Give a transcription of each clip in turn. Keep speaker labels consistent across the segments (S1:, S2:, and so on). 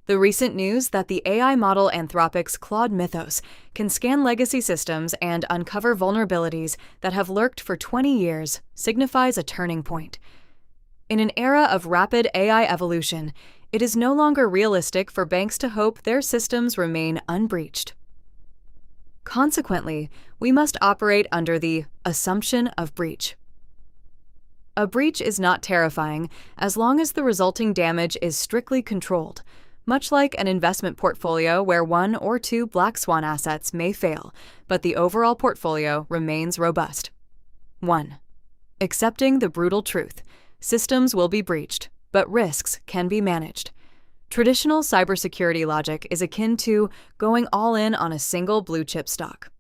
S1: The recent news that the AI model Anthropic's Claude Mythos can scan legacy systems and uncover vulnerabilities that have lurked for 20 years signifies a turning point. In an era of rapid AI evolution, it is no longer realistic for banks to hope their systems remain unbreached. Consequently, we must operate under the assumption of breach. A breach is not terrifying as long as the resulting damage is strictly controlled, much like an investment portfolio where one or two black swan assets may fail, but the overall portfolio remains robust. 1. Accepting the brutal truth. Systems will be breached, but risks can be managed. Traditional cybersecurity logic is akin to going all in on a single blue-chip stock.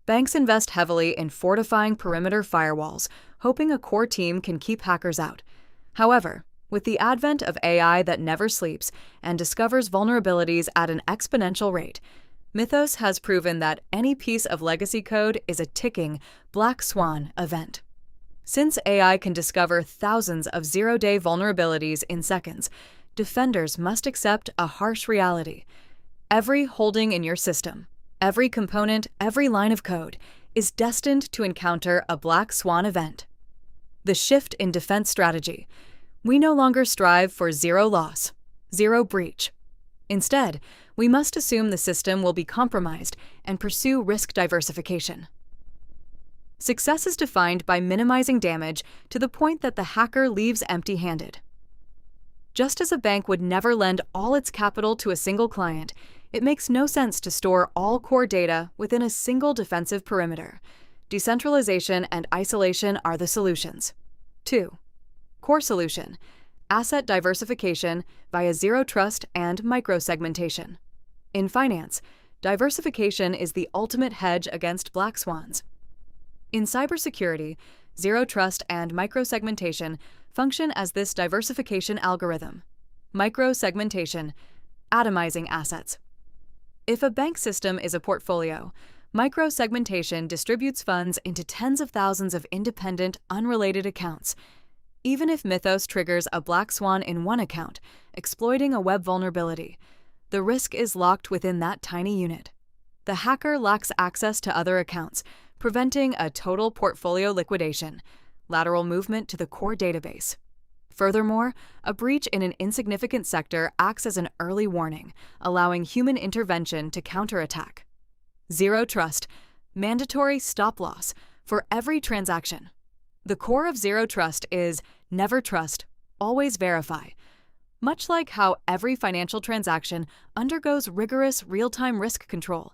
S1: Banks invest heavily in fortifying perimeter firewalls, hoping a core team can keep hackers out. However, with the advent of AI that never sleeps and discovers vulnerabilities at an exponential rate, Mythos has proven that any piece of legacy code is a ticking black swan event. Since AI can discover thousands of zero-day vulnerabilities in seconds, defenders must accept a harsh reality. Every holding in your system, every component, every line of code is destined to encounter a black swan event. The shift in defense strategy. We no longer strive for zero loss, zero breach. Instead, we must assume the system will be compromised and pursue risk diversification. Success is defined by minimizing damage to the point that the hacker leaves empty-handed. Just as a bank would never lend all its capital to a single client, it makes no sense to store all core data within a single defensive perimeter. Decentralization and isolation are the solutions. 2. Core solution: asset diversification via zero trust and microsegmentation. In finance, diversification is the ultimate hedge against black swans. In cybersecurity, zero trust and microsegmentation function as this diversification algorithm. Microsegmentation: atomizing assets. If a bank system is a portfolio, microsegmentation distributes funds into tens of thousands of independent, unrelated accounts. Even if Mythos triggers a black swan in one account, exploiting a web vulnerability, the risk is locked within that tiny unit. The hacker lacks access to other accounts, preventing a total portfolio liquidation, lateral movement to the core database. Furthermore, a breach in an insignificant sector acts as an early warning, allowing human intervention to counterattack. Zero trust: mandatory stop-loss for every transaction. The core of zero trust is never trust, always verify. Much like how every financial transaction undergoes rigorous real-time risk control,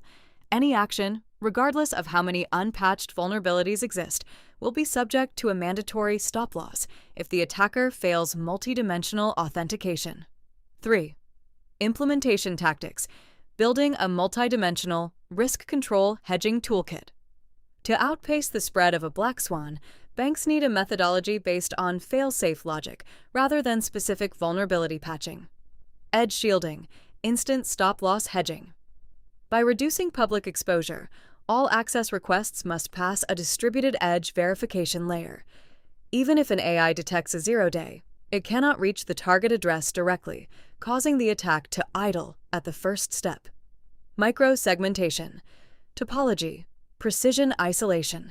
S1: any action, regardless of how many unpatched vulnerabilities exist, will be subject to a mandatory stop-loss if the attacker fails multidimensional authentication. 3. Implementation tactics: building a multidimensional risk control hedging toolkit. To outpace the spread of a black swan, banks need a methodology based on fail-safe logic rather than specific vulnerability patching. Edge shielding: instant stop-loss hedging. By reducing public exposure, all access requests must pass a distributed edge verification layer. Even if an AI detects a zero-day, it cannot reach the target address directly, causing the attack to idle at the first step. Microsegmentation: topology, precision isolation.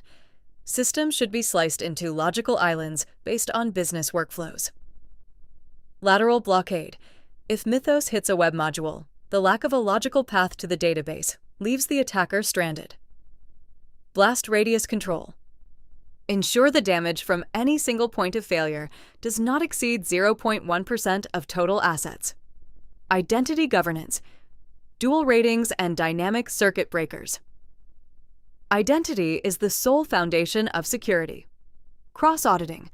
S1: Systems should be sliced into logical islands based on business workflows. Lateral blockade: if Mythos hits a web module, the lack of a logical path to the database leaves the attacker stranded. Blast radius control: ensure the damage from any single point of failure does not exceed 0.1% of total assets. Identity governance: dual ratings and dynamic circuit breakers. Identity is the sole foundation of security. Cross-auditing: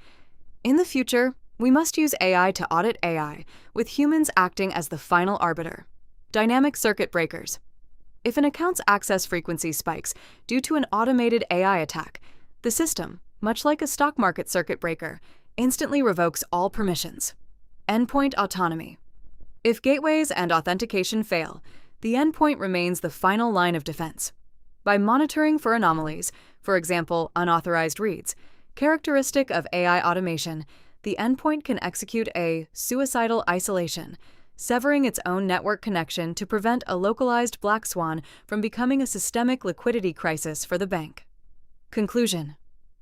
S1: in the future, we must use AI to audit AI, with humans acting as the final arbiter. Dynamic circuit breakers: if an account's access frequency spikes due to an automated AI attack, the system, much like a stock market circuit breaker, instantly revokes all permissions. Endpoint autonomy: if gateways and authentication fail, the endpoint remains the final line of defense. By monitoring for anomalies, for example, unauthorized reads, characteristic of AI automation, the endpoint can execute a suicidal isolation, severing its own network connection to prevent a localized black swan from becoming a systemic liquidity crisis for the bank. Conclusion: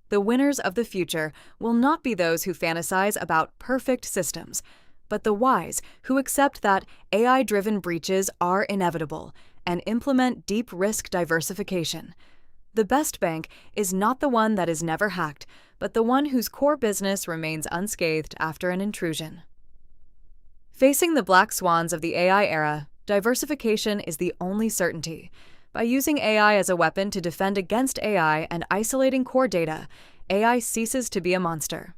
S1: the winners of the future will not be those who fantasize about perfect systems, but the wise who accept that AI-driven breaches are inevitable and implement deep risk diversification. The best bank is not the one that is never hacked, but the one whose core business remains unscathed after an intrusion. Facing the black swans of the AI era, diversification is the only certainty. By using AI as a weapon to defend against AI and isolating core data, AI ceases to be a monster.